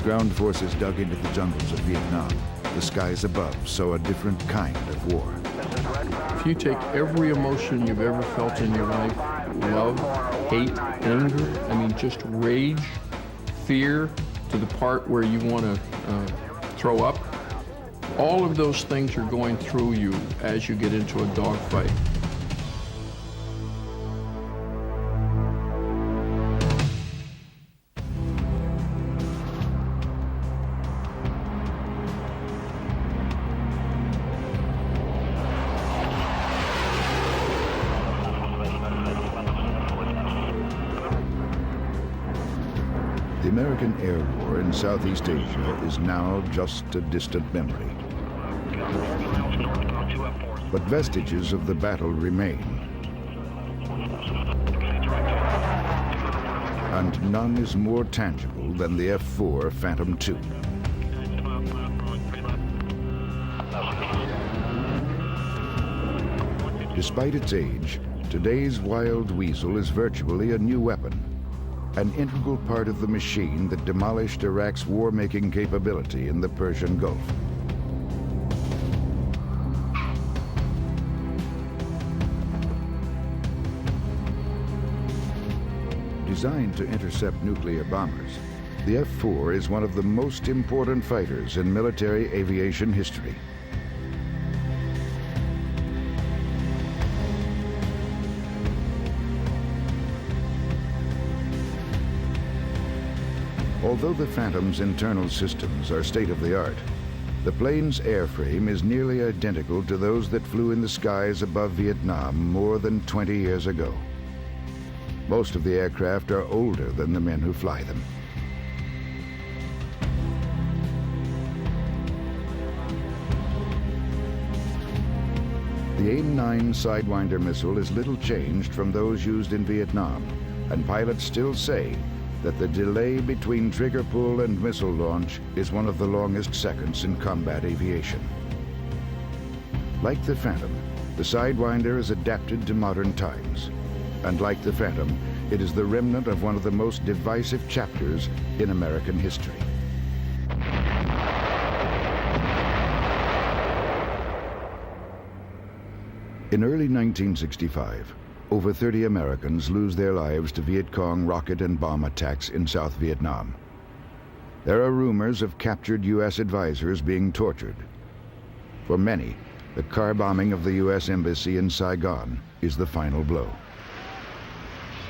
ground forces dug into the jungles of Vietnam, the skies above saw a different kind of war. If you take every emotion you've ever felt in your life, love, hate, anger, I mean just rage, fear, to the part where you want to throw up, all of those things are going through you as you get into a dogfight. The American air war in Southeast Asia is now just a distant memory. But vestiges of the battle remain. And none is more tangible than the F-4 Phantom II. Despite its age, today's Wild Weasel is virtually a new weapon, an integral part of the machine that demolished Iraq's war-making capability in the Persian Gulf. Designed to intercept nuclear bombers, the F-4 is one of the most important fighters in military aviation history. Although the Phantom's internal systems are state-of-the-art, the plane's airframe is nearly identical to those that flew in the skies above Vietnam more than 20 years ago. Most of the aircraft are older than the men who fly them. The AIM-9 Sidewinder missile is little changed from those used in Vietnam, and pilots still say that the delay between trigger pull and missile launch is one of the longest seconds in combat aviation. Like the Phantom, the Sidewinder is adapted to modern times. And like the Phantom, it is the remnant of one of the most divisive chapters in American history. In early 1965, over 30 Americans lose their lives to Viet Cong rocket and bomb attacks in South Vietnam. There are rumors of captured U.S. advisors being tortured. For many, the car bombing of the U.S. Embassy in Saigon is the final blow.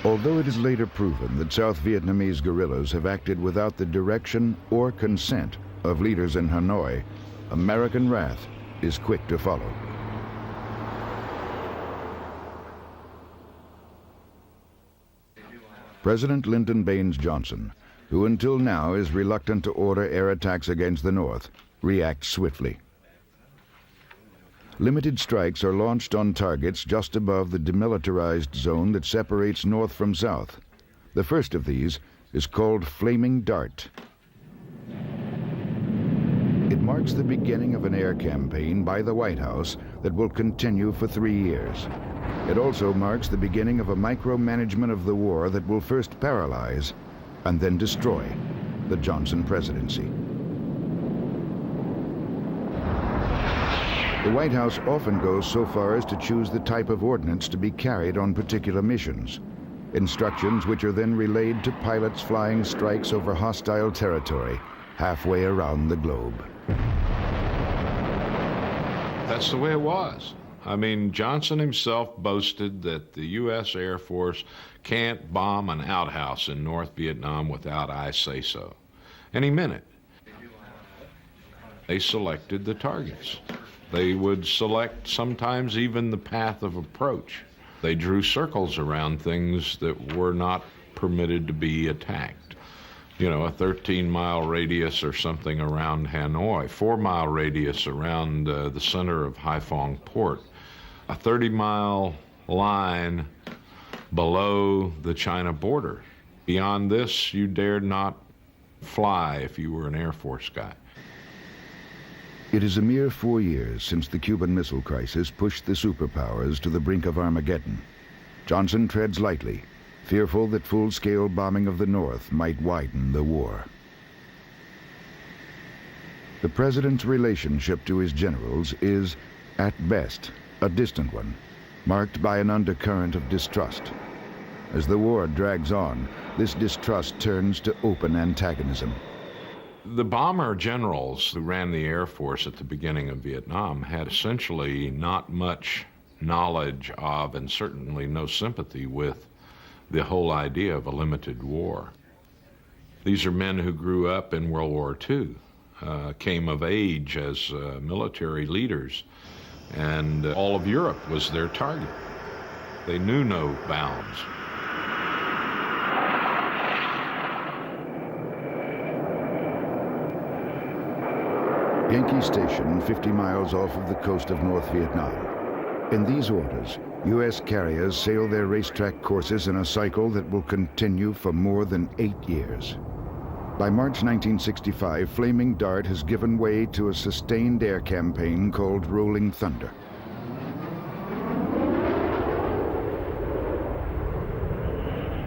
Although it is later proven that South Vietnamese guerrillas have acted without the direction or consent of leaders in Hanoi, American wrath is quick to follow. President Lyndon Baines Johnson, who until now is reluctant to order air attacks against the North, reacts swiftly. Limited strikes are launched on targets just above the demilitarized zone that separates North from South. The first of these is called Flaming Dart. It marks the beginning of an air campaign by the White House that will continue for 3 years. It also marks the beginning of a micromanagement of the war that will first paralyze and then destroy the Johnson presidency. The White House often goes so far as to choose the type of ordnance to be carried on particular missions, instructions which are then relayed to pilots flying strikes over hostile territory halfway around the globe. That's the way it was. I mean, Johnson himself boasted that the U.S. Air Force can't bomb an outhouse in North Vietnam without I say so. And he meant it. They selected the targets. They would select sometimes even the path of approach. They drew circles around things that were not permitted to be attacked. You know, a 13-mile radius or something around Hanoi, 4-mile radius around the center of Haiphong Port, a 30-mile line below the China border. Beyond this, you dared not fly if you were an Air Force guy. It is a mere 4 years since the Cuban Missile Crisis pushed the superpowers to the brink of Armageddon. Johnson treads lightly, fearful that full-scale bombing of the North might widen the war. The president's relationship to his generals is, at best, a distant one, marked by an undercurrent of distrust. As the war drags on, this distrust turns to open antagonism. The bomber generals who ran the Air Force at the beginning of Vietnam had essentially not much knowledge of, and certainly no sympathy with, the whole idea of a limited war. These are men who grew up in World War II, came of age as military leaders, and all of Europe was their target. They knew no bounds. Yankee Station, 50 miles off of the coast of North Vietnam. In these orders, U.S. carriers sail their racetrack courses in a cycle that will continue for more than 8 years. By March 1965, Flaming Dart has given way to a sustained air campaign called Rolling Thunder.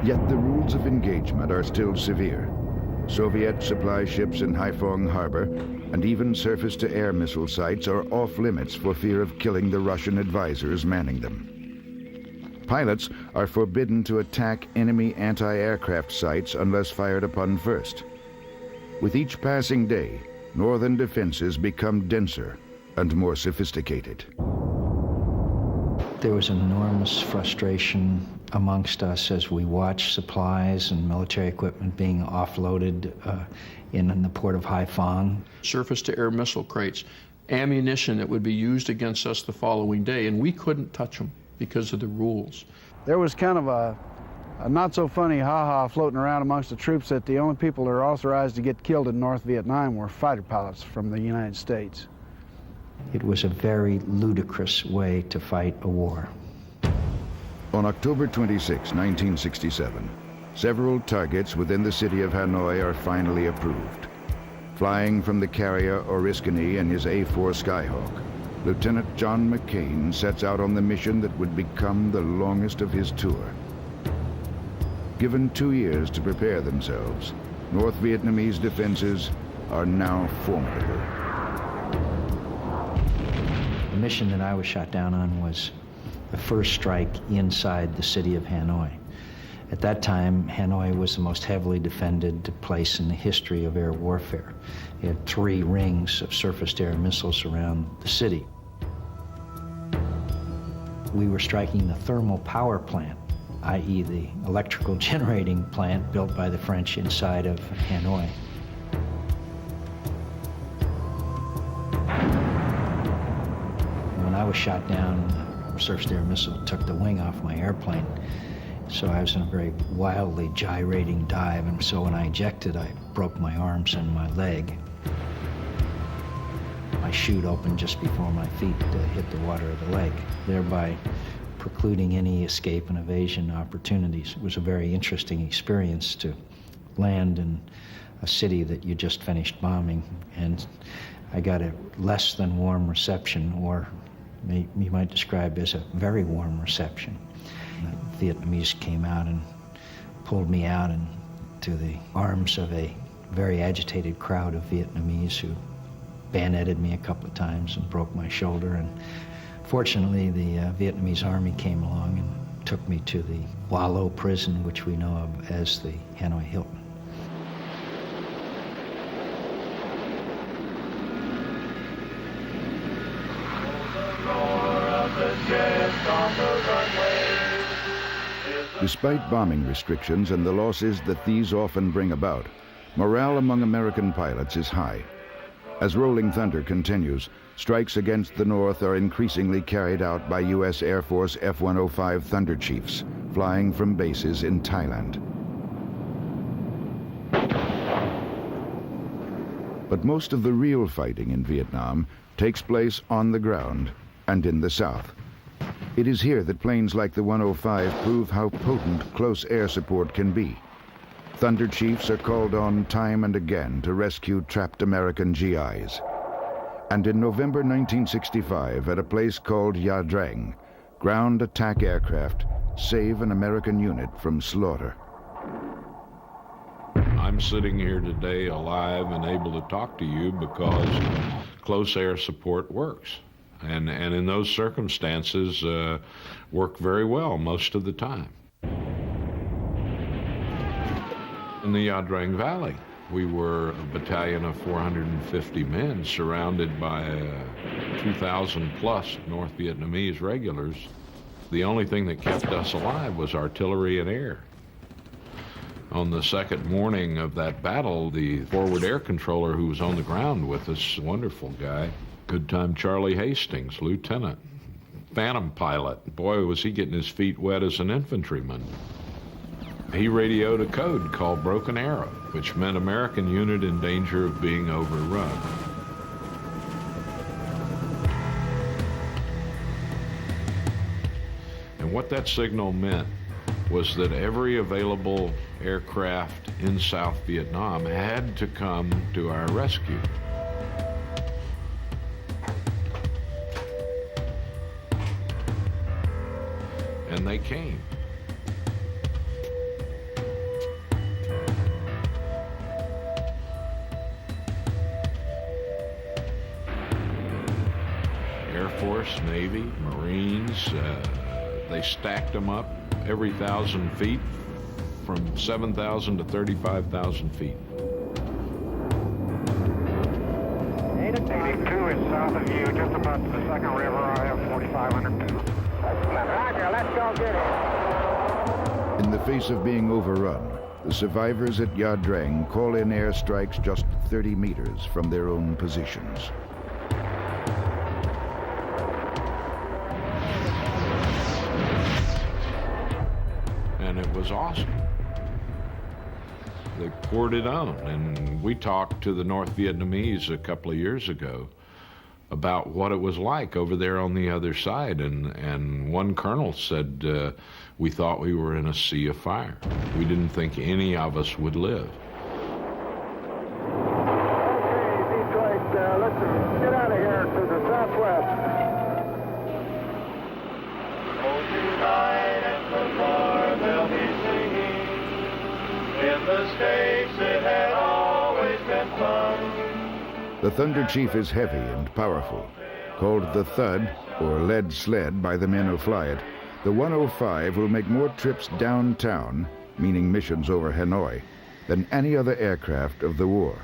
Yet the rules of engagement are still severe. Soviet supply ships in Haiphong Harbor and even surface-to-air missile sites are off-limits for fear of killing the Russian advisors manning them. Pilots are forbidden to attack enemy anti-aircraft sites unless fired upon first. With each passing day, northern defenses become denser and more sophisticated. There was enormous frustration amongst us as we watched supplies and military equipment being offloaded in the port of Haiphong. Surface-to-air missile crates, ammunition that would be used against us the following day, and we couldn't touch them because of the rules. There was kind of a not-so-funny ha-ha floating around amongst the troops that the only people that are authorized to get killed in North Vietnam were fighter pilots from the United States. It was a very ludicrous way to fight a war. On October 26, 1967, several targets within the city of Hanoi are finally approved. Flying from the carrier Oriskany and his A-4 Skyhawk, Lieutenant John McCain sets out on the mission that would become the longest of his tour. Given 2 years to prepare themselves, North Vietnamese defenses are now formidable. The mission that I was shot down on was the first strike inside the city of Hanoi. At that time, Hanoi was the most heavily defended place in the history of air warfare. It had 3 rings of surface-to-air missiles around the city. We were striking the thermal power plant, i.e. the electrical generating plant built by the French inside of Hanoi. When I was shot down, a surface-to-air missile took the wing off my airplane. So I was in a very wildly gyrating dive, and so when I ejected, I broke my arms and my leg. My chute opened just before my feet hit the water of the lake, thereby precluding any escape and evasion opportunities. It was a very interesting experience to land in a city that you just finished bombing, and I got a less than warm reception, or you might describe as a very warm reception. The Vietnamese came out and pulled me out into the arms of a very agitated crowd of Vietnamese who bayoneted me a couple of times and broke my shoulder. And fortunately, the Vietnamese army came along and took me to the Hoa Lo prison, which we know of as the Hanoi Hilton. Despite bombing restrictions and the losses that these often bring about, morale among American pilots is high. As Rolling Thunder continues, strikes against the North are increasingly carried out by U.S. Air Force F-105 Thunder Chiefs, flying from bases in Thailand. But most of the real fighting in Vietnam takes place on the ground and in the South. It is here that planes like the 105 prove how potent close air support can be. Thunder Chiefs are called on time and again to rescue trapped American GIs. And in November 1965, at a place called Ya Drang, ground attack aircraft save an American unit from slaughter. I'm I'm sitting here today alive and able to talk to you because close air support works. And in those circumstances, work very well most of the time. In the Ia Drang Valley, we were a battalion of 450 men surrounded by 2,000 plus North Vietnamese regulars. The only thing that kept us alive was artillery and air. On the second morning of that battle, the forward air controller who was on the ground with us, wonderful guy, good time Charlie Hastings, lieutenant, phantom pilot. Boy, was he getting his feet wet as an infantryman. He radioed a code called Broken Arrow, which meant American unit in danger of being overrun. And what that signal meant was that every available aircraft in South Vietnam had to come to our rescue. And they came. Air Force, Navy, Marines, they stacked them up every 1,000 feet from 7,000 to 35,000 feet. 82 is south of you, just about the second river. I have 4,500 pounds. Roger, let's go get it. In the face of being overrun, the survivors at Ia Drang call in airstrikes just 30 meters from their own positions. And it was awesome. They poured it on, and we talked to the North Vietnamese a couple of years ago about what it was like over there on the other side, and one colonel said, we thought we were in a sea of fire. We didn't think any of us would live. Okay, Detroit, let's get out of here to the southwest. In the States it had always been fun. The Thunder Chief is heavy and powerful. Called the Thud, or lead sled by the men who fly it, the 105 will make more trips downtown, meaning missions over Hanoi, than any other aircraft of the war.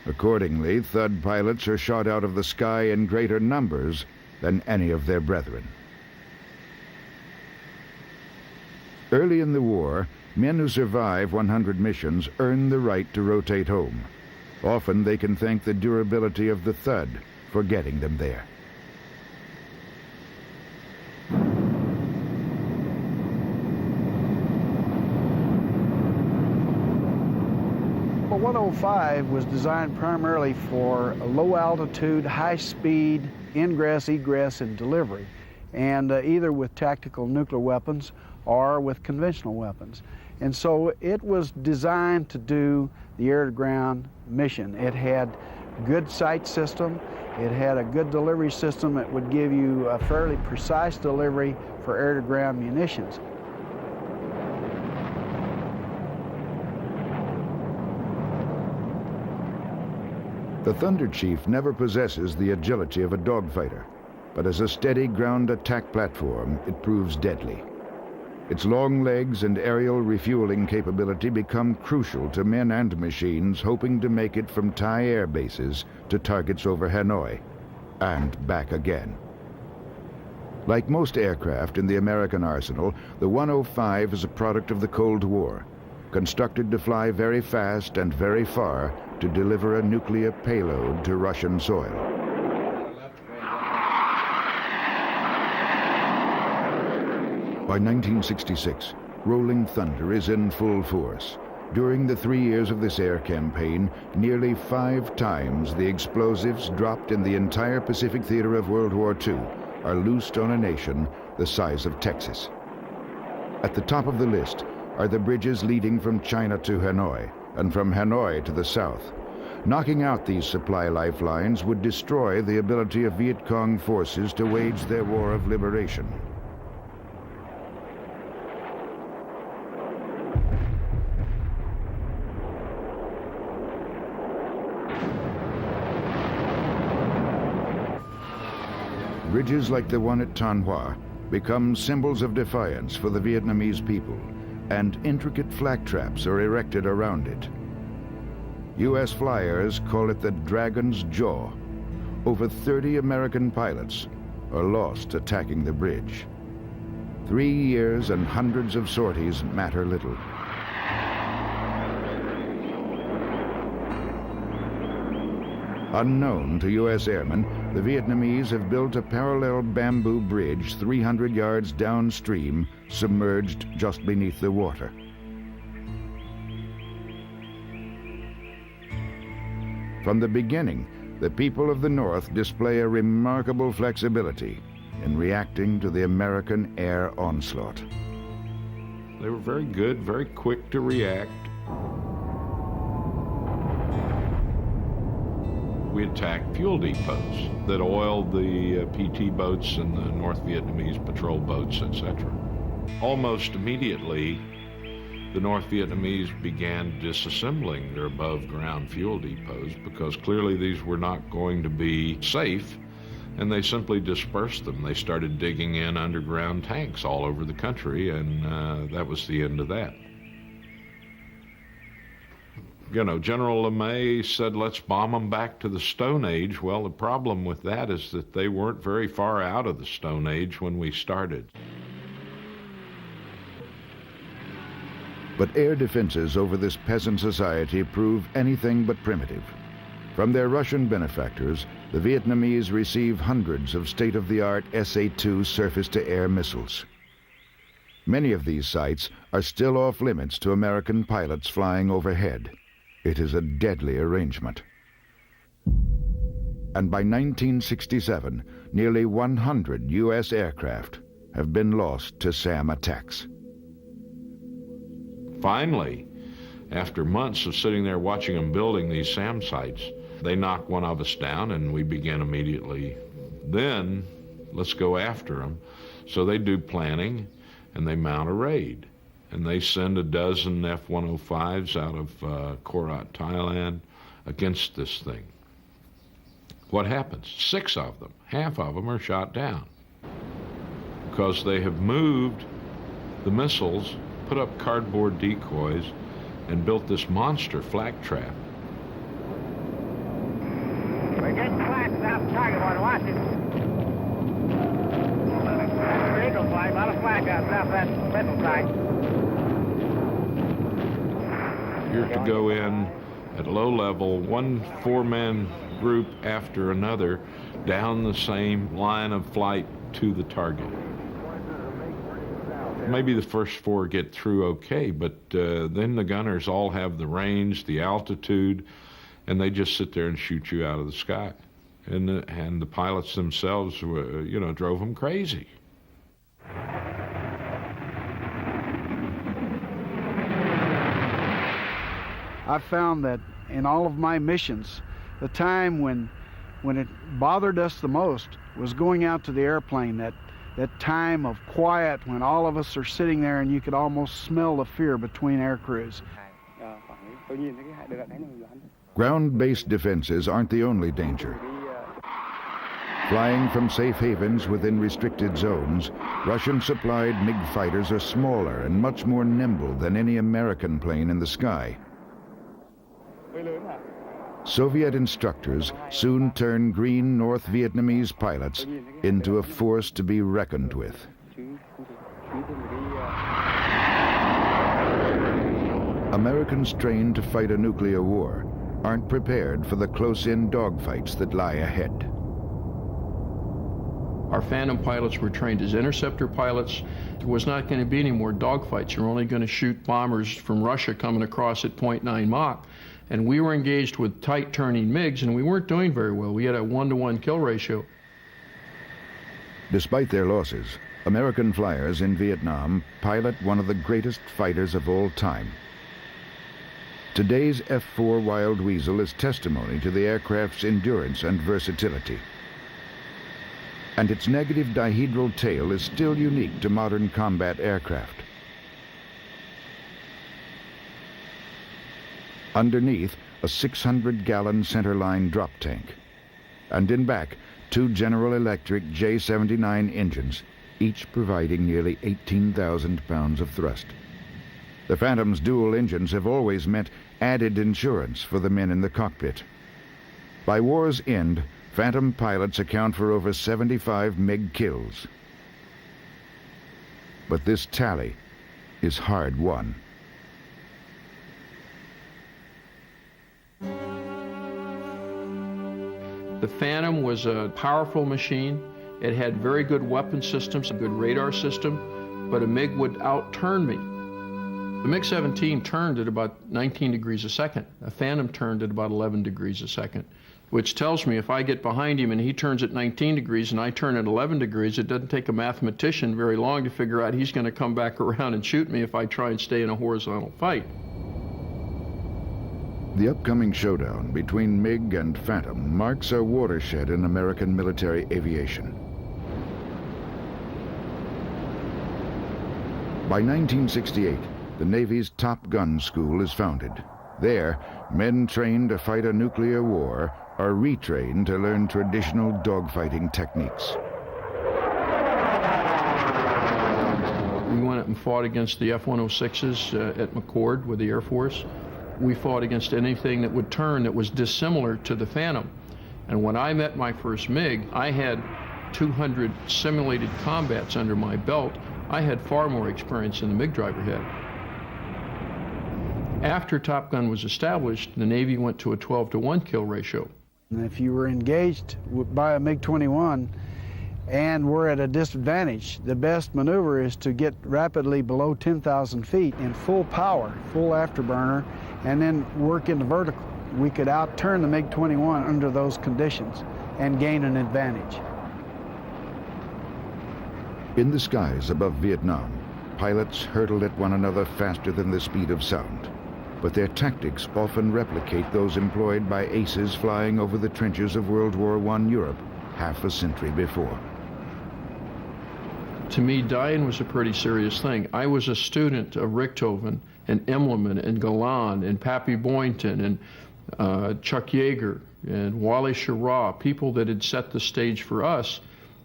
Accordingly, Thud pilots are shot out of the sky in greater numbers than any of their brethren. Early in the war, men who survive 100 missions earn the right to rotate home. Often they can thank the durability of the Thud for getting them there. The 105 was designed primarily for low altitude, high speed ingress, egress, and delivery, and either with tactical nuclear weapons or with conventional weapons. And so it was designed to do the air-to-ground mission. It had good sight system, it had a good delivery system that would give you a fairly precise delivery for air-to-ground munitions. The Thunder Chief never possesses the agility of a dogfighter, but as a steady ground attack platform, it proves deadly. Its long legs and aerial refueling capability become crucial to men and machines hoping to make it from Thai air bases to targets over Hanoi, and back again. Like most aircraft in the American arsenal, the 105 is a product of the Cold War, constructed to fly very fast and very far to deliver a nuclear payload to Russian soil. By 1966, Rolling Thunder is in full force. During the 3 years of this air campaign, nearly 5 times the explosives dropped in the entire Pacific theater of World War II are loosed on a nation the size of Texas. At the top of the list are the bridges leading from China to Hanoi and from Hanoi to the south. Knocking out these supply lifelines would destroy the ability of Viet Cong forces to wage their war of liberation. Bridges like the one at Tan Hoa become symbols of defiance for the Vietnamese people, and intricate flak traps are erected around it. U.S. flyers call it the Dragon's Jaw. Over 30 American pilots are lost attacking the bridge. 3 years and hundreds of sorties matter little. Unknown to U.S. airmen, the Vietnamese have built a parallel bamboo bridge 300 yards downstream, submerged just beneath the water. From the beginning, the people of the North display a remarkable flexibility in reacting to the American air onslaught. They were very good, very quick to react. We attacked fuel depots that oiled the PT boats and the North Vietnamese patrol boats, etc. Almost immediately, the North Vietnamese began disassembling their above-ground fuel depots because clearly these were not going to be safe, and they simply dispersed them. They started digging in underground tanks all over the country, and that was the end of that. You know, General LeMay said, let's bomb them back to the Stone Age. Well, the problem with that is that they weren't very far out of the Stone Age when we started. But air defenses over this peasant society prove anything but primitive. From their Russian benefactors, the Vietnamese receive hundreds of state-of-the-art SA-2 surface-to-air missiles. Many of these sites are still off-limits to American pilots flying overhead. It is a deadly arrangement. And by 1967, nearly 100 U.S. aircraft have been lost to SAM attacks. Finally, after months of sitting there watching them building these SAM sites, they knocked one of us down, and we began immediately. Then, let's go after them. So they do planning, and they mount a raid. And they send a dozen F-105s out of Korat, Thailand, against this thing. What happens? 6 of them, half of them are shot down because they have moved the missiles, put up cardboard decoys, and built this monster flak trap. We're getting flak south target water. Watch it. Eagle flight, a lot of flak out south that missile site. You're to go in at low level, one 4-man group after another, down the same line of flight to the target. Maybe the first 4 get through okay, but then the gunners all have the range, the altitude, and they just sit there and shoot you out of the sky. And the pilots themselves, drove them crazy. I've found that in all of my missions, the time when it bothered us the most was going out to the airplane, that time of quiet when all of us are sitting there and you could almost smell the fear between air crews. Ground-based defenses aren't the only danger. Flying from safe havens within restricted zones, Russian-supplied MiG fighters are smaller and much more nimble than any American plane in the sky. Soviet instructors soon turned green North Vietnamese pilots into a force to be reckoned with. Americans trained to fight a nuclear war aren't prepared for the close-in dogfights that lie ahead. Our Phantom pilots were trained as interceptor pilots. There was not going to be any more dogfights. You're only going to shoot bombers from Russia coming across at 0.9 Mach. And we were engaged with tight turning MiGs, and we weren't doing very well. We had a 1-to-1 kill ratio. Despite their losses, American flyers in Vietnam pilot one of the greatest fighters of all time. Today's F-4 Wild Weasel is testimony to the aircraft's endurance and versatility. And its negative dihedral tail is still unique to modern combat aircraft. Underneath, a 600-gallon centerline drop tank. And in back, two General Electric J79 engines, each providing nearly 18,000 pounds of thrust. The Phantom's dual engines have always meant added insurance for the men in the cockpit. By war's end, Phantom pilots account for over 75 MiG kills. But this tally is hard won. The Phantom was a powerful machine. It had very good weapon systems, a good radar system, but a MiG would outturn me. The MiG-17 turned at about 19 degrees a second. A Phantom turned at about 11 degrees a second, which tells me if I get behind him and he turns at 19 degrees and I turn at 11 degrees, it doesn't take a mathematician very long to figure out he's going to come back around and shoot me if I try and stay in a horizontal fight. The upcoming showdown between MiG and Phantom marks a watershed in American military aviation. By 1968, the Navy's Top Gun School is founded. There, men trained to fight a nuclear war are retrained to learn traditional dogfighting techniques. We went up and fought against the F-106s at McChord with the Air Force. We fought against anything that would turn that was dissimilar to the Phantom. And when I met my first MiG, I had 200 simulated combats under my belt. I had far more experience than the MiG driver had. After Top Gun was established, the Navy went to a 12-to-1 kill ratio. And if you were engaged by a MiG-21 and were at a disadvantage, the best maneuver is to get rapidly below 10,000 feet in full power, full afterburner, and then work in the vertical. We could outturn the MiG-21 under those conditions and gain an advantage. In the skies above Vietnam, pilots hurtled at one another faster than the speed of sound. But their tactics often replicate those employed by aces flying over the trenches of World War I Europe half a century before. To me, dying was a pretty serious thing. I was a student of Richthofen and Immelman and Galan and Pappy Boynton and Chuck Yeager and Wally Schirra, people that had set the stage for us.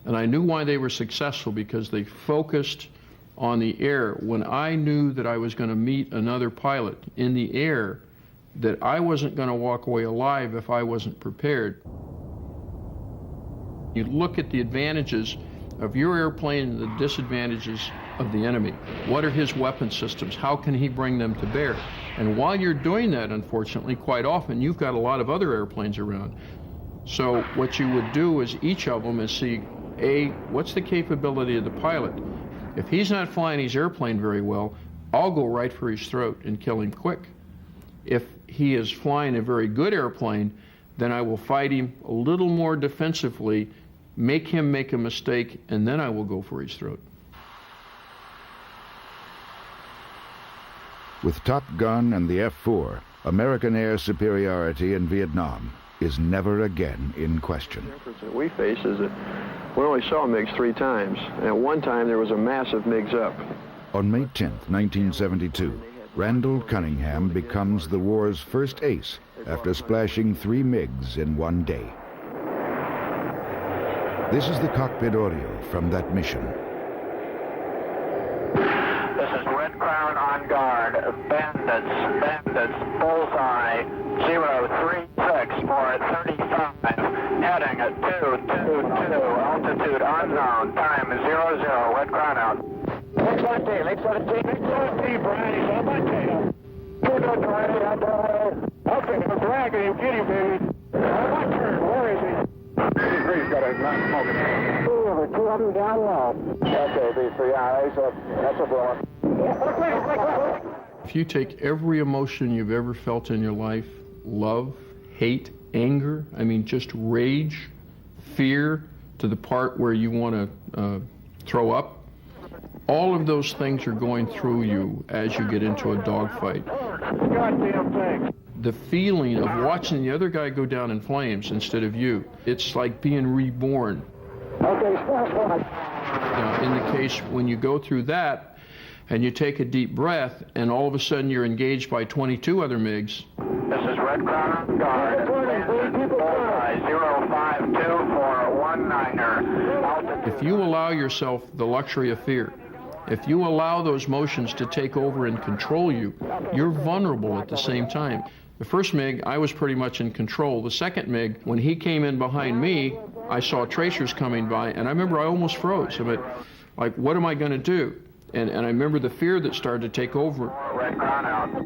And I knew why they were successful, because they focused on the air. When I knew that I was going to meet another pilot in the air, that I wasn't going to walk away alive if I wasn't prepared. You look at the advantages of your airplane and the disadvantages of the enemy. What are his weapon systems? How can he bring them to bear? And while you're doing that, unfortunately, quite often you've got a lot of other airplanes around. So what you would do is each of them is see, A, what's the capability of the pilot? If he's not flying his airplane very well, I'll go right for his throat and kill him quick. If he is flying a very good airplane, then I will fight him a little more defensively, make him make a mistake, and then I will go for his throat. With Top Gun and the F-4, American air superiority in Vietnam is never again in question. The difference that we face is that we only saw MiGs 3 times, and at one time there was a massive MiGs up. On May 10, 1972, Randall Cunningham becomes the war's first ace after splashing 3 MiGs in one day. This is the cockpit audio from that mission. This is Red Crown on guard. Bandits, bullseye, 036 for 35, heading at 222, altitude unknown, time 00, Red Crown out. Lake 17, Brian, he's on my tail. You're not ready, I'm ready. Okay, I'm dragging him, get him, baby. On my turn, where is he? B3's got a not smoking. Over 200 down low. Okay, B3, yeah, that's a blower. If you take every emotion you've ever felt in your life, love, hate, anger, I mean just rage, fear, to the part where you want to throw up, all of those things are going through you as you get into a dogfight. Goddamn thing. The feeling of watching the other guy go down in flames instead of you, it's like being reborn. Okay, stop. Now, in the case when you go through that, and you take a deep breath, and all of a sudden you're engaged by 22 other MiGs. This is Red Crown on guard. Bullseye 052 for you allow yourself the luxury of fear, if you allow those motions to take over and control you, you're vulnerable at the same time. The first MiG, I was pretty much in control. The second MiG, when he came in behind me, I saw tracers coming by, and I remember I almost froze. I mean, like, what am I going to do? And I remember the fear that started to take over. Red Crown out. I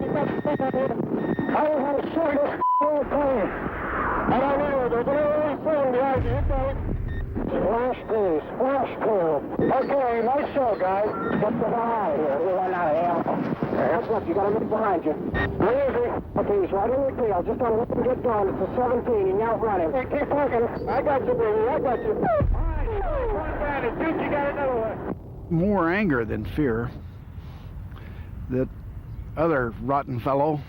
have shot this whole plane. I don't know, there's an early phone behind you. Flash, please. Flash, please. Okay, nice show, guys. Get the high here. We run out of ammo. Heads up, you got a look behind you. Where is he? Okay, he's right in your tail. Just don't let him get going. It's a 17. You outrun him. Hey, keep talking. I got you, baby. I got you. All right, one bandit. Dude, you got another one. More anger than fear that other rotten fellow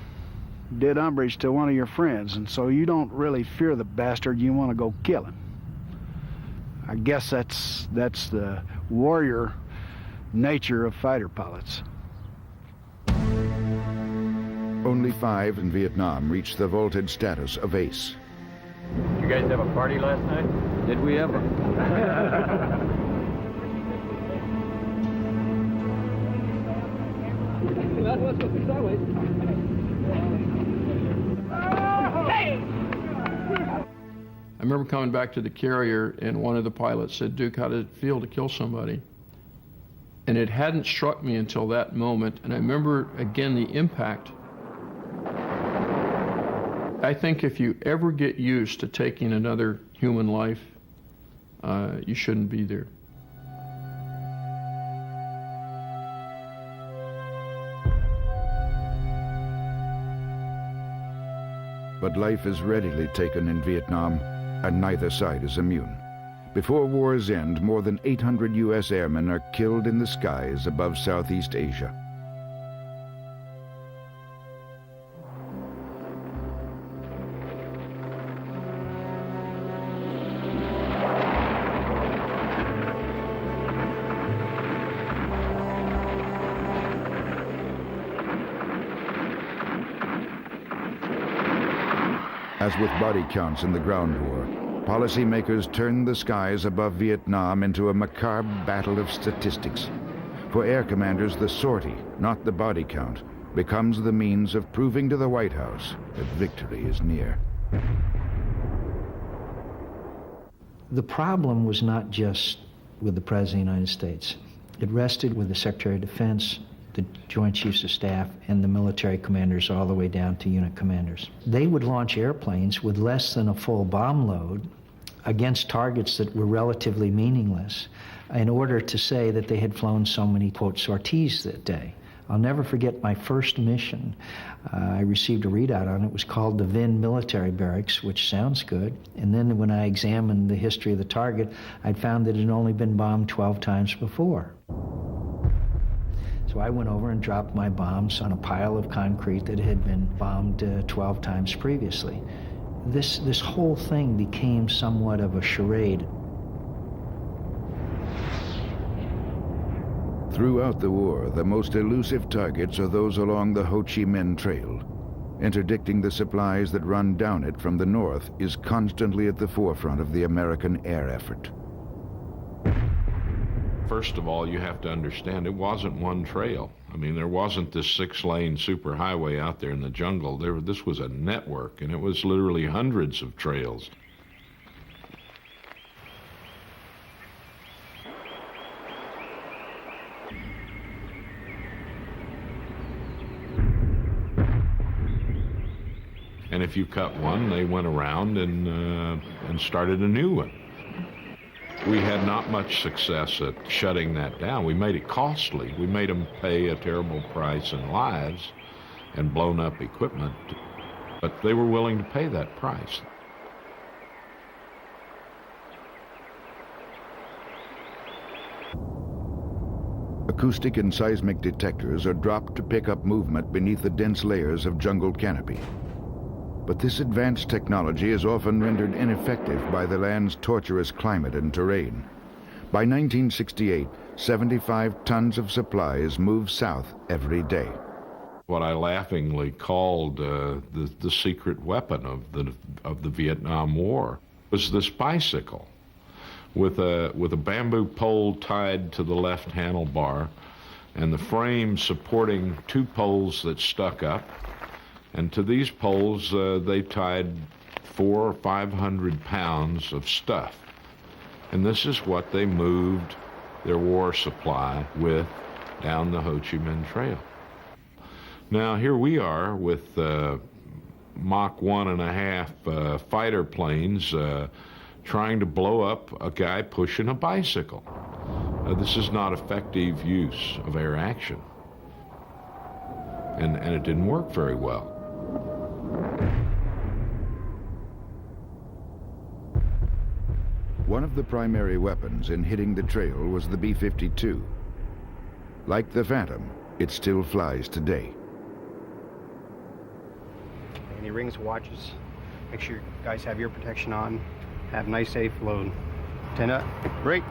did umbrage to one of your friends, and so you don't really fear the bastard. You want to go kill him. I guess that's the warrior nature of fighter pilots. Only 5 in Vietnam reached the vaulted status of ace. You guys have a party last night? Did we ever? I remember coming back to the carrier, and one of the pilots said, "Duke, how did it feel to kill somebody?" And it hadn't struck me until that moment, and I remember, again, the impact. I think if you ever get used to taking another human life, you shouldn't be there. But life is readily taken in Vietnam, and neither side is immune. Before war's end, more than 800 U.S. airmen are killed in the skies above Southeast Asia. As with body counts in the ground war, policymakers turned the skies above Vietnam into a macabre battle of statistics. For air commanders, the sortie, not the body count, becomes the means of proving to the White House that victory is near. The problem was not just with the President of the United States. It rested with the Secretary of Defense, the Joint Chiefs of Staff, and the military commanders all the way down to unit commanders. They would launch airplanes with less than a full bomb load against targets that were relatively meaningless in order to say that they had flown so many, quote, sorties that day. I'll never forget my first mission. I received a readout on it. It was called the Vinh Military Barracks, which sounds good. And then when I examined the history of the target, I'd found that it had only been bombed 12 times before. So I went over and dropped my bombs on a pile of concrete that had been bombed 12 times previously. This whole thing became somewhat of a charade. Throughout the war, the most elusive targets are those along the Ho Chi Minh Trail. Interdicting the supplies that run down it from the north is constantly at the forefront of the American air effort. First of all, you have to understand it wasn't one trail. I mean, there wasn't this 6-lane superhighway out there in the jungle. This was a network, and it was literally hundreds of trails. And if you cut one, they went around and started a new one. We had not much success at shutting that down. We made it costly. We made them pay a terrible price in lives and blown up equipment, but they were willing to pay that price. Acoustic and seismic detectors are dropped to pick up movement beneath the dense layers of jungle canopy. But this advanced technology is often rendered ineffective by the land's tortuous climate and terrain. By 1968, 75 tons of supplies move south every day. What I laughingly called the secret weapon of the Vietnam War was this bicycle, with a bamboo pole tied to the left handlebar, and the frame supporting two poles that stuck up. And to these poles, they tied 400 or 500 pounds of stuff. And this is what they moved their war supply with down the Ho Chi Minh Trail. Now, here we are with Mach 1.5 fighter planes trying to blow up a guy pushing a bicycle. This is not effective use of air action. And it didn't work very well. One of the primary weapons in hitting the trail was the B-52. Like the Phantom, it still flies today. Any rings, watches, make sure you guys have your protection on, have a nice safe load. 10 up, break.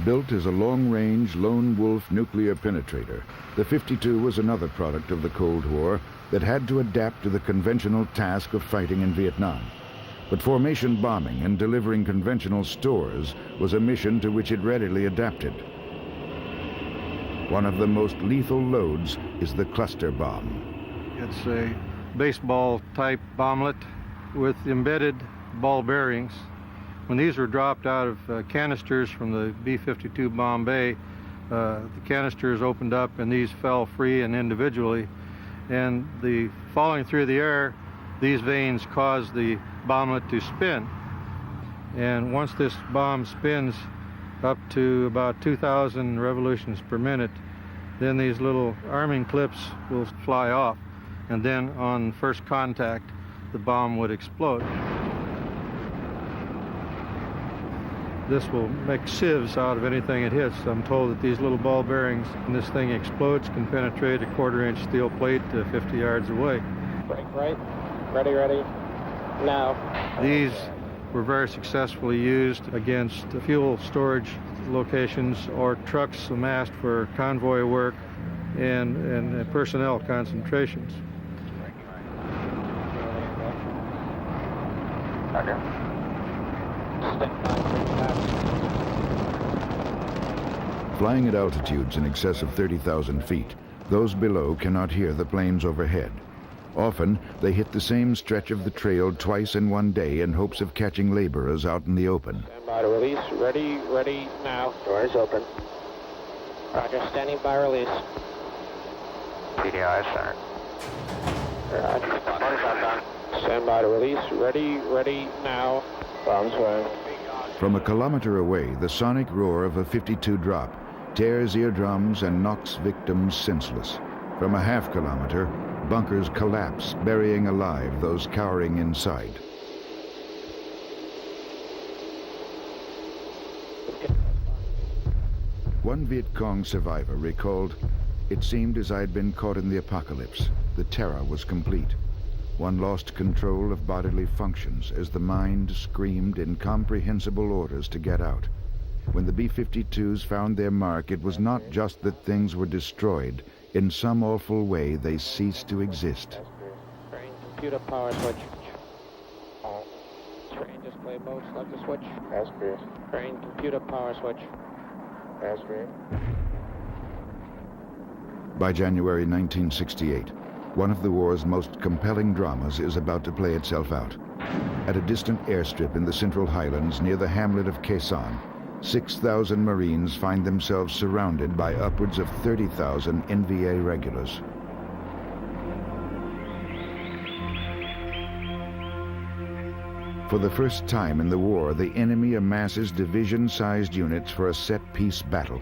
Built as a long-range lone wolf nuclear penetrator, the 52 was another product of the Cold War that had to adapt to the conventional task of fighting in Vietnam. But formation bombing and delivering conventional stores was a mission to which it readily adapted. One of the most lethal loads is the cluster bomb. It's a baseball-type bomblet with embedded ball bearings. When these were dropped out of canisters from the B-52 bomb bay, the canisters opened up and these fell free and individually. And the falling through the air, these vanes caused the bomblet to spin. And once this bomb spins up to about 2,000 revolutions per minute, then these little arming clips will fly off. And then on first contact, the bomb would explode. This will make sieves out of anything it hits. I'm told that these little ball bearings, when this thing explodes, can penetrate a 1/4-inch steel plate 50 yards away. Break right. Ready. Now. These were very successfully used against fuel storage locations or trucks amassed for convoy work and personnel concentrations. Okay. Flying at altitudes in excess of 30,000 feet, those below cannot hear the planes overhead. Often, they hit the same stretch of the trail twice in one day in hopes of catching laborers out in the open. Stand by to release. Ready, now. Doors open. Roger, standing by release. PDI, sir. Roger. Stand by to release. Ready, now. Bombs way. From a kilometer away, the sonic roar of a 52 drop tears eardrums and knocks victims senseless. From a ½ kilometer, bunkers collapse, burying alive those cowering inside. One Viet Cong survivor recalled, "It seemed as I'd been caught in the apocalypse. The terror was complete. One lost control of bodily functions as the mind screamed incomprehensible orders to get out. When the B-52s found their mark, it was not just that things were destroyed. In some awful way, they ceased to exist." Screen computer power switch. Screen display mode, select the switch. Screen computer power switch. By January 1968, one of the war's most compelling dramas is about to play itself out. At a distant airstrip in the Central Highlands near the hamlet of Khe Sanh, 6,000 Marines find themselves surrounded by upwards of 30,000 NVA regulars. For the first time in the war, the enemy amasses division-sized units for a set-piece battle.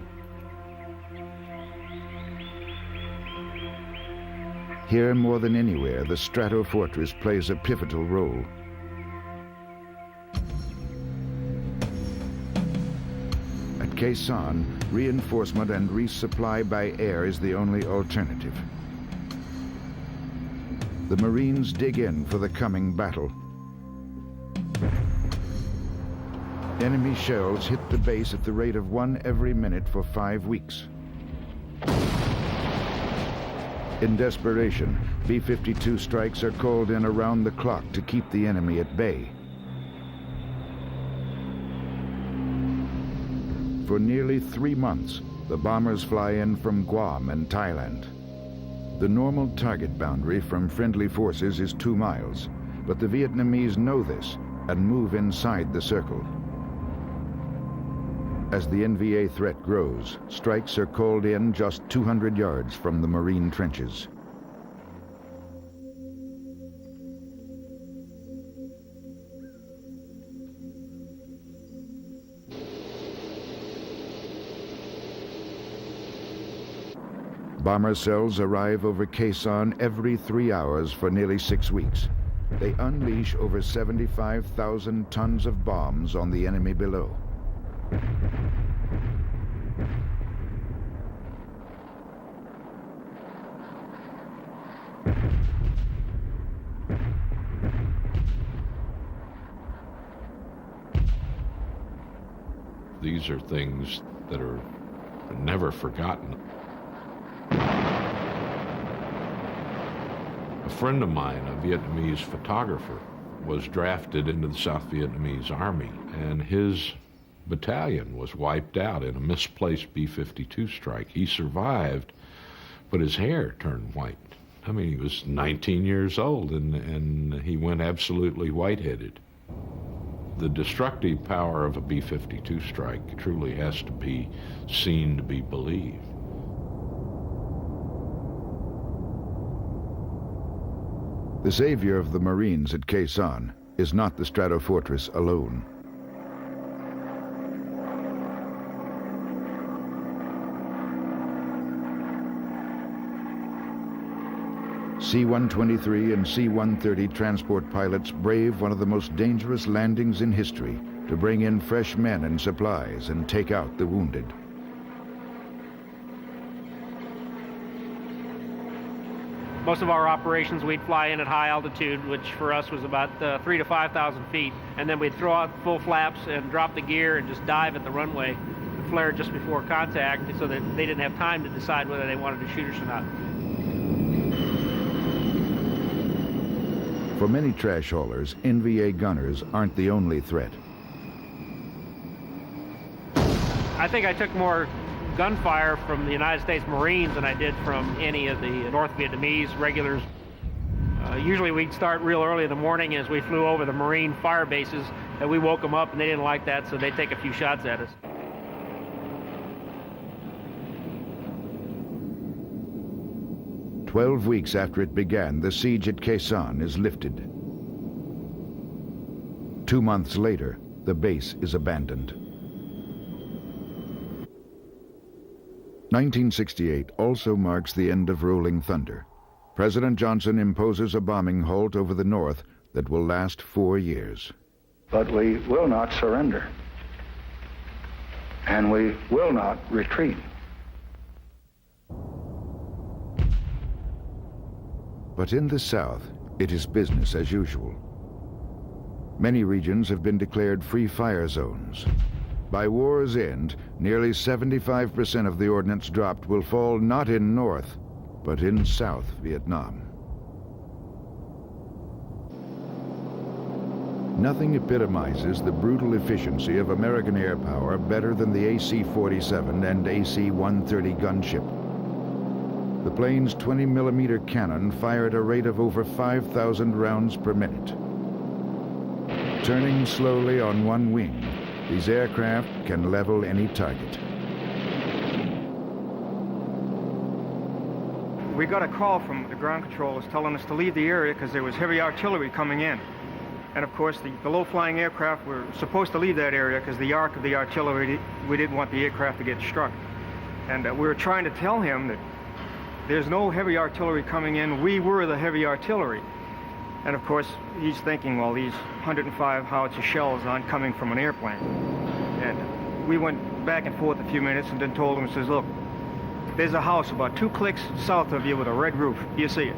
Here, more than anywhere, the Strato Fortress plays a pivotal role. At Khe Sanh, reinforcement and resupply by air is the only alternative. The Marines dig in for the coming battle. Enemy shells hit the base at the rate of 1 every minute for 5 weeks. In desperation, B-52 strikes are called in around the clock to keep the enemy at bay. For nearly 3 months, the bombers fly in from Guam and Thailand. The normal target boundary from friendly forces is 2 miles, but the Vietnamese know this and move inside the circle. As the NVA threat grows, strikes are called in just 200 yards from the Marine trenches. Bomber cells arrive over Khe Sanh every 3 hours for nearly 6 weeks. They unleash over 75,000 tons of bombs on the enemy below. These are things that are never forgotten. A friend of mine, a Vietnamese photographer, was drafted into the South Vietnamese Army, and his battalion was wiped out in a misplaced B-52 strike. He survived, but his hair turned white. I mean, he was 19 years old, and he went absolutely white-headed. The destructive power of a B-52 strike truly has to be seen to be believed. The savior of the Marines at Khe Sanh is not the Stratofortress alone. C-123 and C-130 transport pilots brave one of the most dangerous landings in history to bring in fresh men and supplies and take out the wounded. Most of our operations, we'd fly in at high altitude, which for us was about 3,000 to 5,000 feet, and then we'd throw out full flaps and drop the gear and just dive at the runway and flare just before contact so that they didn't have time to decide whether they wanted to shoot us or not. For many trash haulers, NVA gunners aren't the only threat. I think I took more gunfire from the United States Marines than I did from any of the North Vietnamese regulars. Usually we'd start real early in the morning as we flew over the Marine fire bases, and we woke them up and they didn't like that, so they'd take a few shots at us. "12 weeks after it began, the siege at Khe Sanh is lifted. 2 months later, the base is abandoned. 1968 also marks the end of Rolling Thunder. President Johnson imposes a bombing halt over the north that will last 4 years. But we will not surrender, and we will not retreat. But in the south, it is business as usual. Many regions have been declared free fire zones. By war's end, nearly 75% of the ordnance dropped will fall not in North, but in South Vietnam. Nothing epitomizes the brutal efficiency of American air power better than the AC-47 and AC-130 gunship. The plane's 20-millimeter cannon fire at a rate of over 5,000 rounds per minute. Turning slowly on one wing, these aircraft can level any target. We got a call from the ground controllers telling us to leave the area because there was heavy artillery coming in. And of course, the low-flying aircraft were supposed to leave that area because the arc of the artillery, we didn't want the aircraft to get struck. And we were trying to tell him that there's no heavy artillery coming in. We were the heavy artillery. And of course, he's thinking, well, these 105 howitzer shells aren't coming from an airplane. And we went back and forth a few minutes and then told him, says, look, there's a house about 2 clicks south of you with a red roof. You see it?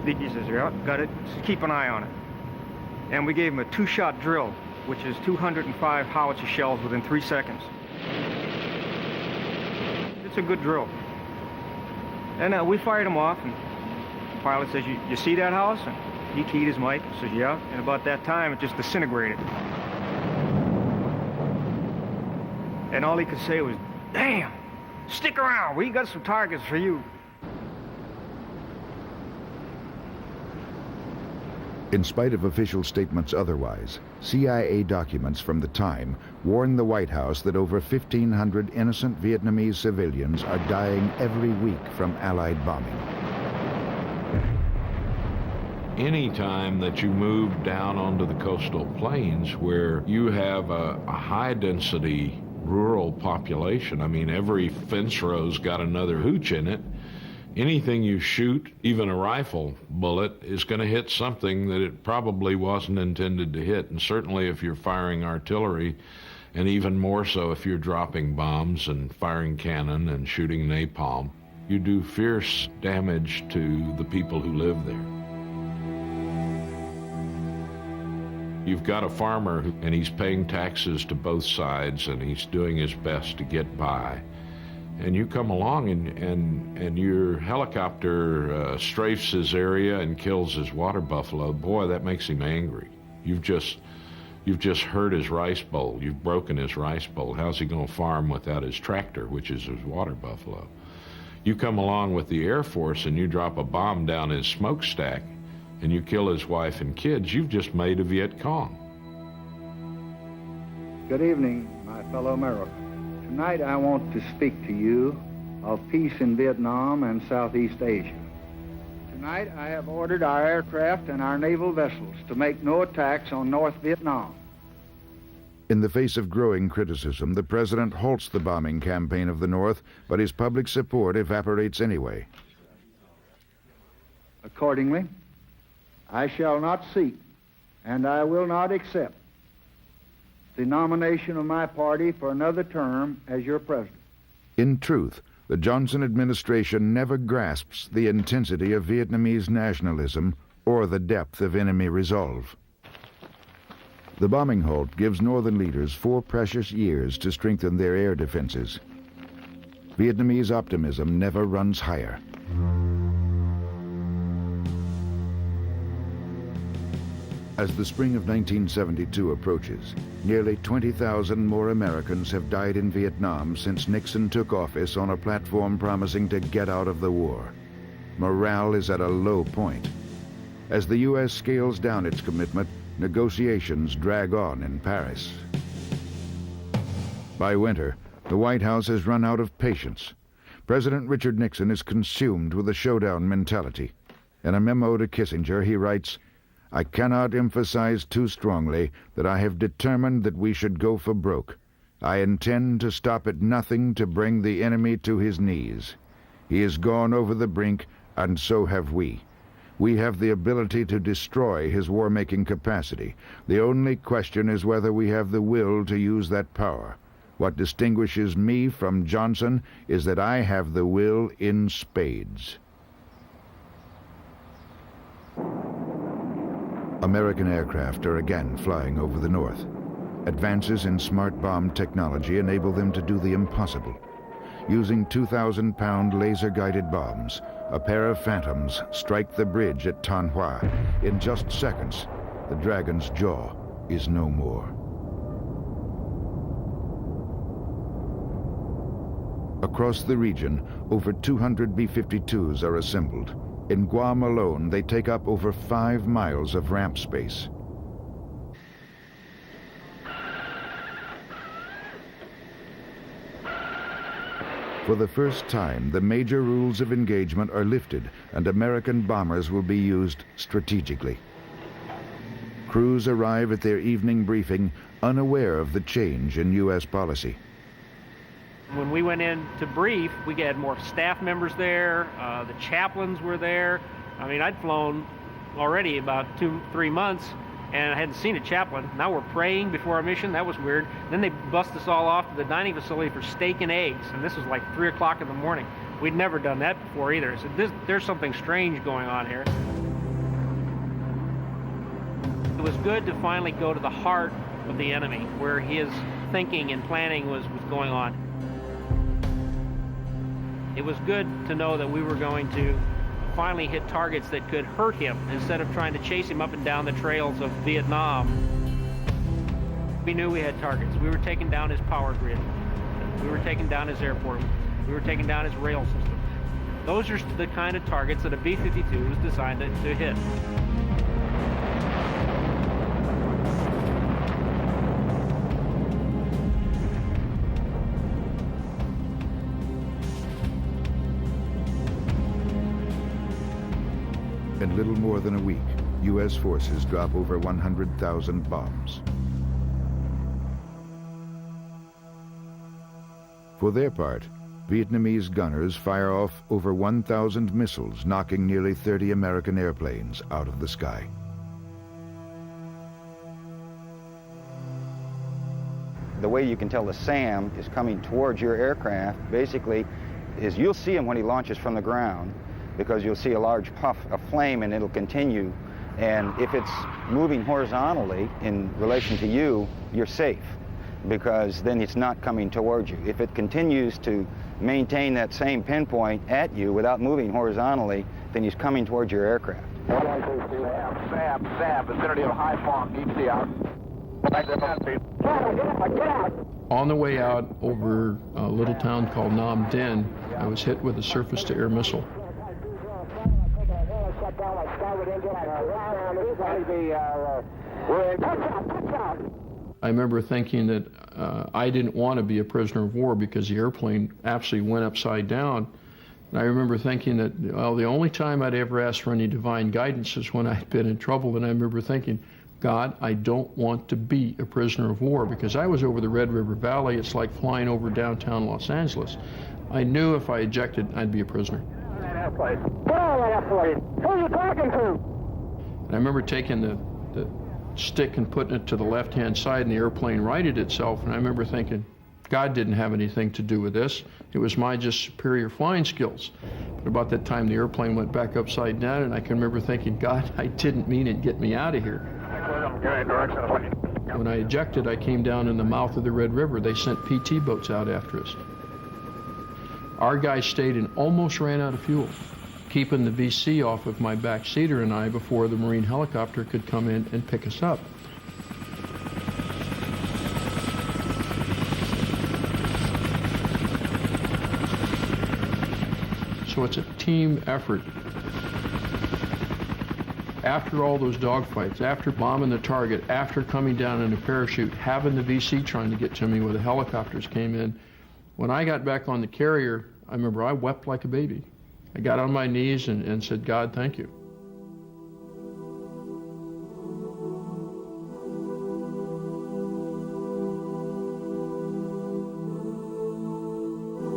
He says, yeah, got it. Just keep an eye on it. And we gave him a 2-shot drill, which is 205 howitzer shells within 3 seconds. It's a good drill. And we fired him off, and the pilot says, you see that house? And he keyed his mic and says, yeah. And about that time, it just disintegrated. And all he could say was, damn, stick around, we got some targets for you. In spite of official statements otherwise, CIA documents from the time warn the White House that over 1,500 innocent Vietnamese civilians are dying every week from Allied bombing. Any time that you move down onto the coastal plains where you have a high-density rural population, I mean, every fence row's got another hooch in it, anything you shoot, even a rifle bullet, is going to hit something that it probably wasn't intended to hit. And certainly if you're firing artillery, and even more so if you're dropping bombs and firing cannon and shooting napalm, you do fierce damage to the people who live there. You've got a farmer and he's paying taxes to both sides and he's doing his best to get by. And you come along and your helicopter strafes his area and kills his water buffalo. Boy, that makes him angry. You've just hurt his rice bowl. You've broken his rice bowl. How's he going to farm without his tractor, which is his water buffalo? You come along with the Air Force and you drop a bomb down his smokestack and you kill his wife and kids. You've just made a Viet Cong. Good evening, my fellow Americans. Tonight I want to speak to you of peace in Vietnam and Southeast Asia. Tonight I have ordered our aircraft and our naval vessels to make no attacks on North Vietnam. In the face of growing criticism, the president halts the bombing campaign of the North, but his public support evaporates anyway. Accordingly, I shall not seek, and I will not accept, the nomination of my party for another term as your president. In truth, the Johnson administration never grasps the intensity of Vietnamese nationalism or the depth of enemy resolve. The bombing halt gives northern leaders 4 precious years to strengthen their air defenses. Vietnamese optimism never runs higher. As the spring of 1972 approaches, nearly 20,000 more Americans have died in Vietnam since Nixon took office on a platform promising to get out of the war. Morale is at a low point. As the U.S. scales down its commitment, negotiations drag on in Paris. By winter, the White House has run out of patience. President Richard Nixon is consumed with a showdown mentality. In a memo to Kissinger, he writes, "I cannot emphasize too strongly that I have determined that we should go for broke. I intend to stop at nothing to bring the enemy to his knees. He has gone over the brink, and so have we. We have the ability to destroy his war-making capacity. The only question is whether we have the will to use that power. What distinguishes me from Johnson is that I have the will in spades." American aircraft are again flying over the North. Advances in smart bomb technology enable them to do the impossible. Using 2,000-pound laser-guided bombs, a pair of Phantoms strike the bridge at Tan Hoa. In just seconds, the Dragon's jaw is no more. Across the region, over 200 B-52s are assembled. In Guam alone, they take up over 5 miles of ramp space. For the first time, the major rules of engagement are lifted, and American bombers will be used strategically. Crews arrive at their evening briefing unaware of the change in U.S. policy. When we went in to brief, we had more staff members there, the chaplains were there. I mean, I'd flown already about 2-3 months, and I hadn't seen a chaplain. Now we're praying before our mission. That was weird. Then they bust us all off to the dining facility for steak and eggs, and this was like 3 o'clock in the morning. We'd never done that before either. So there's something strange going on here. It was good to finally go to the heart of the enemy, where his thinking and planning was going on. It was good to know that we were going to finally hit targets that could hurt him instead of trying to chase him up and down the trails of Vietnam. We knew we had targets. We were taking down his power grid. We were taking down his airport. We were taking down his rail system. Those are the kind of targets that a B-52 was designed to hit. In little more than a week, U.S. forces drop over 100,000 bombs. For their part, Vietnamese gunners fire off over 1,000 missiles, knocking nearly 30 American airplanes out of the sky. The way you can tell the SAM is coming towards your aircraft, basically, is you'll see him when he launches from the ground, because you'll see a large puff of flame and it'll continue. And if it's moving horizontally in relation to you, you're safe, because then it's not coming towards you. If it continues to maintain that same pinpoint at you without moving horizontally, then he's coming towards your aircraft. SAM, vicinity of High Phong, deep sea out. On the way out over a little town called Nam Dinh, I was hit with a surface-to-air missile. I remember thinking that I didn't want to be a prisoner of war because the airplane absolutely went upside down. And I remember thinking that, well, the only time I'd ever asked for any divine guidance is when I'd been in trouble. And I remember thinking, God, I don't want to be a prisoner of war, because I was over the Red River Valley. It's like flying over downtown Los Angeles. I knew if I ejected, I'd be a prisoner. Who are you talking to? And I remember taking the stick and putting it to the left-hand side, and the airplane righted itself. And I remember thinking, God didn't have anything to do with this. It was my just superior flying skills. But about that time, the airplane went back upside down, and I can remember thinking, God, I didn't mean it. Get me out of here. When I ejected, I came down in the mouth of the Red River. They sent PT boats out after us. Our guys stayed and almost ran out of fuel, keeping the VC off of my backseater and I before the Marine helicopter could come in and pick us up. So it's a team effort. After all those dogfights, after bombing the target, after coming down in a parachute, having the VC trying to get to me where the helicopters came in, when I got back on the carrier, I remember I wept like a baby. I got on my knees and said, God, thank you.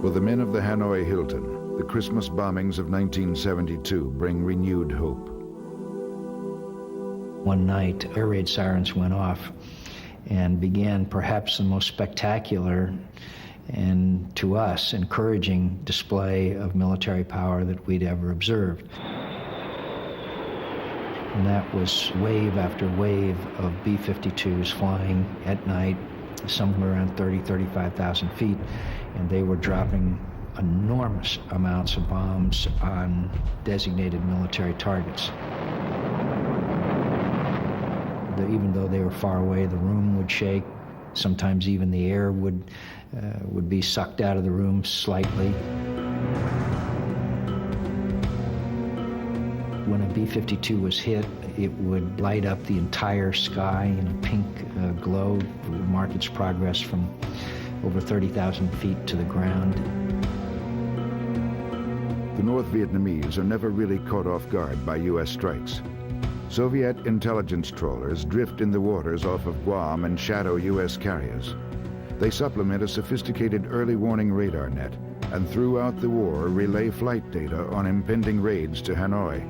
For the men of the Hanoi Hilton, the Christmas bombings of 1972 bring renewed hope. One night, air raid sirens went off and began perhaps the most spectacular and, to us, encouraging display of military power that we'd ever observed. And that was wave after wave of B-52s flying at night, somewhere around 35,000 feet, and they were dropping enormous amounts of bombs on designated military targets. Even though they were far away, the room would shake. Sometimes even the air would be sucked out of the room slightly. When a B-52 was hit, it would light up the entire sky in a pink glow. It would mark its progress from over 30,000 feet to the ground. The North Vietnamese are never really caught off guard by U.S. strikes. Soviet intelligence trawlers drift in the waters off of Guam and shadow U.S. carriers. They supplement a sophisticated early warning radar net and throughout the war relay flight data on impending raids to Hanoi.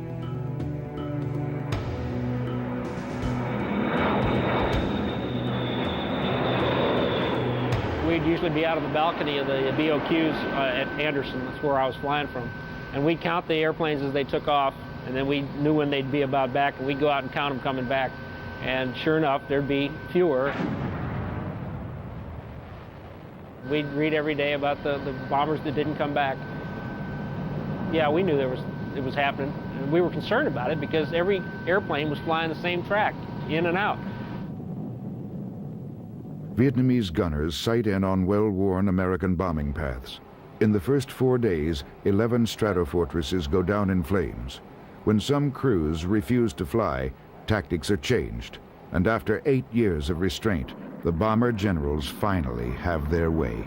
usually be out of the balcony of the BOQs at Anderson. That's where I was flying from. And we'd count the airplanes as they took off, and then we knew when they'd be about back, and we'd go out and count them coming back. And sure enough, there'd be fewer. We'd read every day about the bombers that didn't come back. Yeah, we knew it was happening. And we were concerned about it because every airplane was flying the same track, in and out. Vietnamese gunners sight in on well-worn American bombing paths. In the first 4 days, 11 stratofortresses go down in flames. When some crews refuse to fly, tactics are changed. And after 8 years of restraint, the bomber generals finally have their way.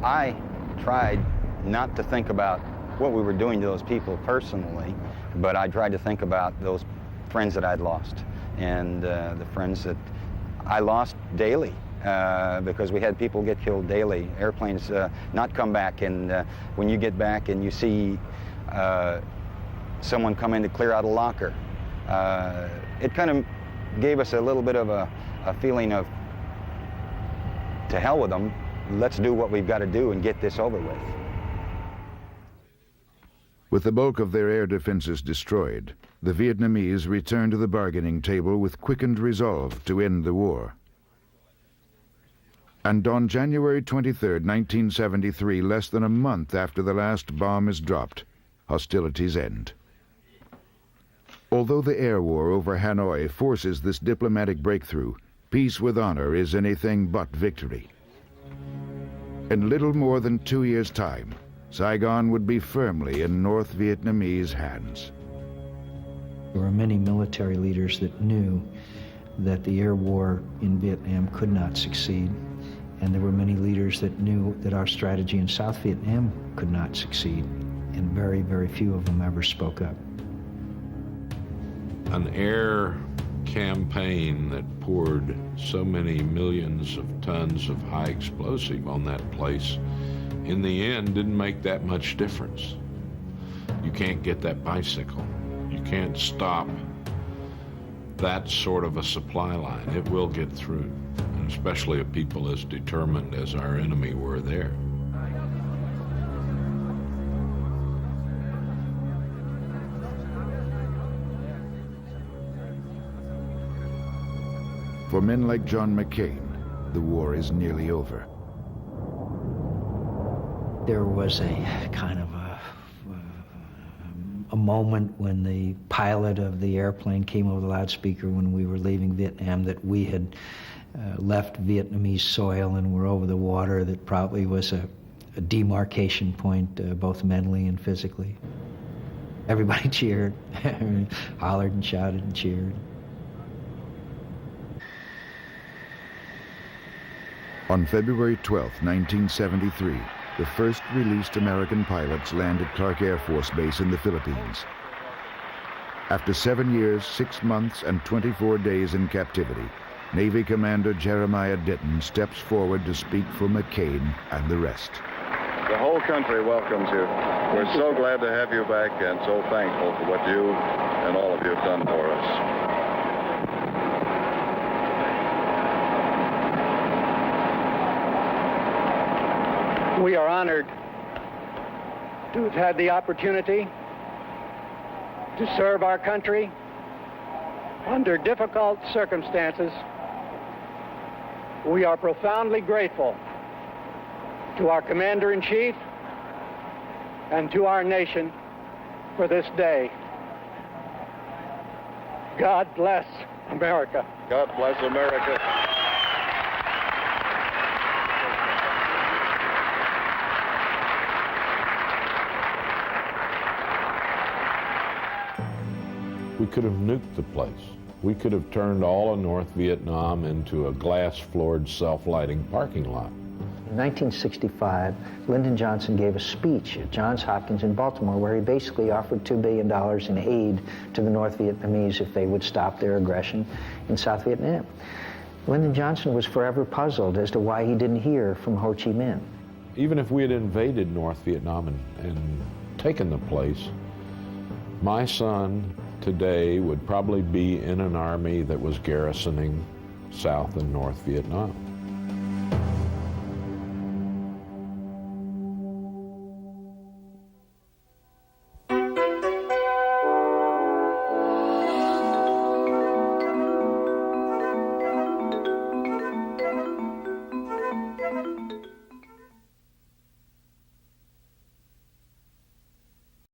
I tried not to think about what we were doing to those people personally, but I tried to think about those friends that I'd lost and the friends that I lost daily because we had people get killed daily, airplanes not come back, and when you get back and you see someone come in to clear out a locker, it kind of gave us a little bit of a feeling of, to hell with them, let's do what we've got to do and get this over with. With the bulk of their air defenses destroyed, the Vietnamese returned to the bargaining table with quickened resolve to end the war. And on January 23, 1973, less than a month after the last bomb is dropped, hostilities end. Although the air war over Hanoi forces this diplomatic breakthrough, peace with honor is anything but victory. In little more than 2 years' time, Saigon would be firmly in North Vietnamese hands. There were many military leaders that knew that the air war in Vietnam could not succeed, and there were many leaders that knew that our strategy in South Vietnam could not succeed, and very, very few of them ever spoke up. An air campaign that poured so many millions of tons of high explosive on that place, in the end, didn't make that much difference. You can't get that bicycle. You can't stop that sort of a supply line. It will get through, and especially a people as determined as our enemy were there. For men like John McCain, the war is nearly over. There was a kind of a moment when the pilot of the airplane came over the loudspeaker when we were leaving Vietnam that we had left Vietnamese soil and were over the water. That probably was a demarcation point, both mentally and physically. Everybody cheered, hollered and shouted and cheered. On February 12, 1973, the first released American pilots landed Clark Air Force Base in the Philippines. After 7 years, 6 months, and 24 days in captivity, Navy Commander Jeremiah Ditton steps forward to speak for McCain and the rest. The whole country welcomes you. We're so glad to have you back and so thankful for what you and all of you have done for us. We are honored to have had the opportunity to serve our country under difficult circumstances. We are profoundly grateful to our Commander-in-Chief and to our nation for this day. God bless America. God bless America. We could have nuked the place. We could have turned all of North Vietnam into a glass-floored, self-lighting parking lot. In 1965, Lyndon Johnson gave a speech at Johns Hopkins in Baltimore where he basically offered $2 billion in aid to the North Vietnamese if they would stop their aggression in South Vietnam. Lyndon Johnson was forever puzzled as to why he didn't hear from Ho Chi Minh. Even if we had invaded North Vietnam and taken the place, my son today would probably be in an army that was garrisoning South and North Vietnam.